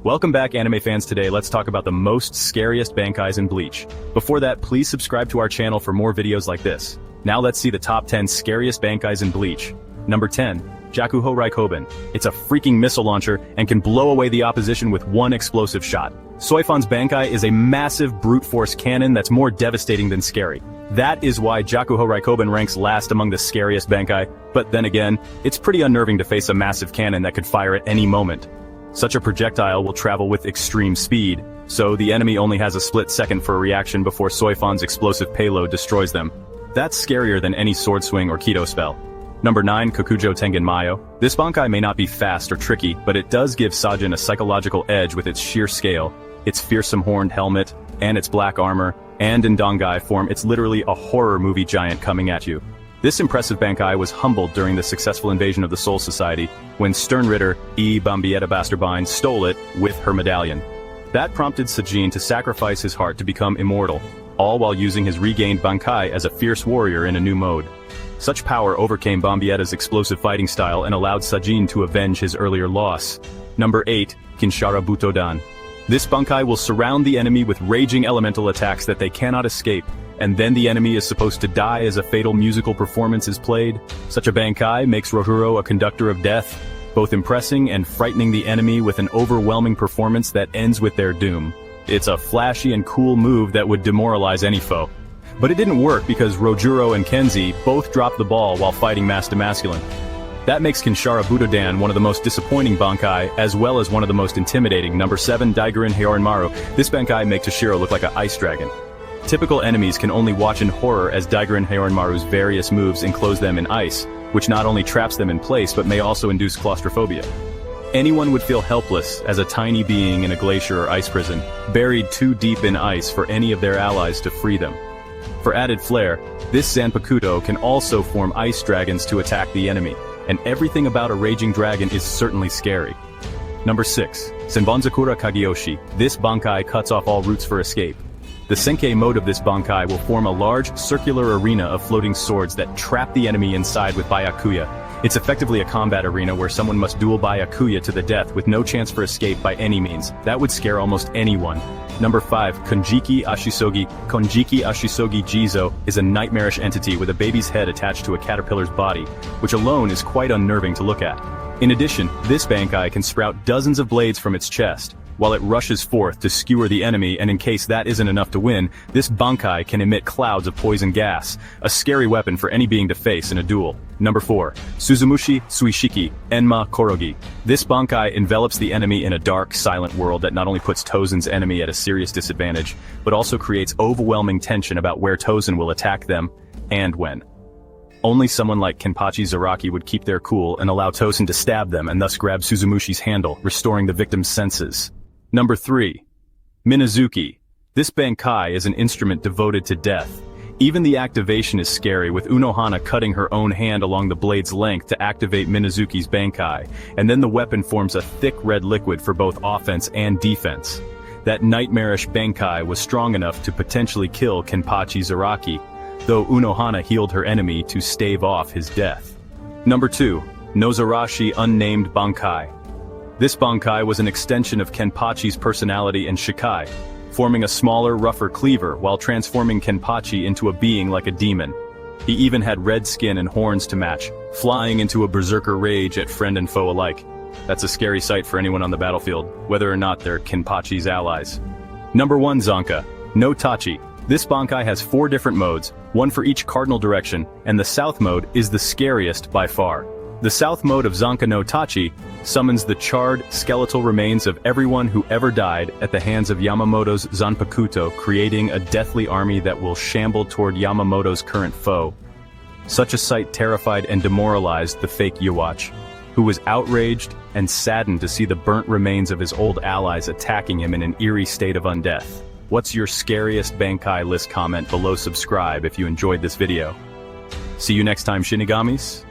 Welcome back, anime fans. Today let's talk about the most scariest bankais in Bleach. Before that, please subscribe to our channel for more videos like this. Now let's see the top 10 scariest bankais in Bleach. Number 10. Jakuho Raibin. It's a freaking missile launcher and can blow away the opposition with one explosive shot. Soifon's Bankai is a massive brute force cannon that's more devastating than scary. That is why Jakuho Raibin ranks last among the scariest Bankai, but then again, it's pretty unnerving to face a massive cannon that could fire at any moment. Such a projectile will travel with extreme speed, so the enemy only has a split second for a reaction before Soifon's explosive payload destroys them. That's scarier than any sword swing or Kido spell. Number 9. Koujo Tangen Mayo. This Bankai may not be fast or tricky, but it does give Sajin a psychological edge with its sheer scale, its fearsome horned helmet, and its black armor, and in Dangai form it's literally a horror movie giant coming at you. This impressive Bankai was humbled during the successful invasion of the Soul Society, when Stern Ritter E. Bambietta Bastarbine stole it with her medallion. That prompted Sajin to sacrifice his heart to become immortal, all while using his regained Bankai as a fierce warrior in a new mode. Such power overcame Bambietta's explosive fighting style and allowed Sajin to avenge his earlier loss. Number 8. Kinshara Butodan. This Bankai will surround the enemy with raging elemental attacks that they cannot escape, and then the enemy is supposed to die as a fatal musical performance is played. Such a Bankai makes Ruro a conductor of death, both impressing and frightening the enemy with an overwhelming performance that ends with their doom. It's a flashy and cool move that would demoralize any foe. But it didn't work because Rojuro and Kenzie both dropped the ball while fighting Master Masculine. That makes Kinshara Butodan one of the most disappointing Bankai, as well as one of the most intimidating. Number 7. Digin, Haor, and Maru. This Bankai makes Toshiro look like an ice dragon. Typical enemies can only watch in horror as Digin, Haor, and Maru's various moves enclose them in ice, which not only traps them in place but may also induce claustrophobia. Anyone would feel helpless as a tiny being in a glacier or ice prison, buried too deep in ice for any of their allies to free them. For added flair, this Zanpakuto can also form ice dragons to attack the enemy, and everything about a raging dragon is certainly scary. Number 6. Senbonzakura Koshi. This Bankai cuts off all routes for escape. The Senkei mode of this Bankai will form a large, circular arena of floating swords that trap the enemy inside with Byakuya. It's effectively a combat arena where someone must duel Byakuya to the death with no chance for escape by any means. That would scare almost anyone. Number 5. Konjiki Ashisogi. Konjiki Ashisogi Jizo is a nightmarish entity with a baby's head attached to a caterpillar's body, which alone is quite unnerving to look at. In addition, this Bankai can sprout dozens of blades from its chest, while it rushes forth to skewer the enemy, and in case that isn't enough to win, this Bankai can emit clouds of poison gas, a scary weapon for any being to face in a duel. Number 4. Suzumushi Sushiki, Enma Korogi. This Bankai envelops the enemy in a dark, silent world that not only puts Tozen's enemy at a serious disadvantage, but also creates overwhelming tension about where Tozen will attack them, and when. Only someone like Kenpachi Zaraki would keep their cool and allow Tozen to stab them and thus grab Suzumushi's handle, restoring the victim's senses. Number 3. Minazuki. This Bankai is an instrument devoted to death. Even the activation is scary, with Unohana cutting her own hand along the blade's length to activate Minazuki's Bankai, and then the weapon forms a thick red liquid for both offense and defense. That nightmarish Bankai was strong enough to potentially kill Kenpachi Zaraki, though Unohana healed her enemy to stave off his death. Number 2. Nozarashi Unnamed Bankai. This Bankai was an extension of Kenpachi's personality and Shikai, forming a smaller, rougher cleaver while transforming Kenpachi into a being like a demon. He even had red skin and horns to match, flying into a berserker rage at friend and foe alike. That's a scary sight for anyone on the battlefield, whether or not they're Kenpachi's allies. Number 1. Zanka No Tachi. This Bankai has 4 different modes, one for each cardinal direction, and the south mode is the scariest by far. The south mode of Zanka No Tachi summons the charred, skeletal remains of everyone who ever died at the hands of Yamamoto's Zanpakuto, creating a deathly army that will shamble toward Yamamoto's current foe. Such a sight terrified and demoralized the fake Yuwatch, who was outraged and saddened to see the burnt remains of his old allies attacking him in an eerie state of undeath. What's your scariest Bankai list? Comment below, subscribe if you enjoyed this video. See you next time, Shinigamis.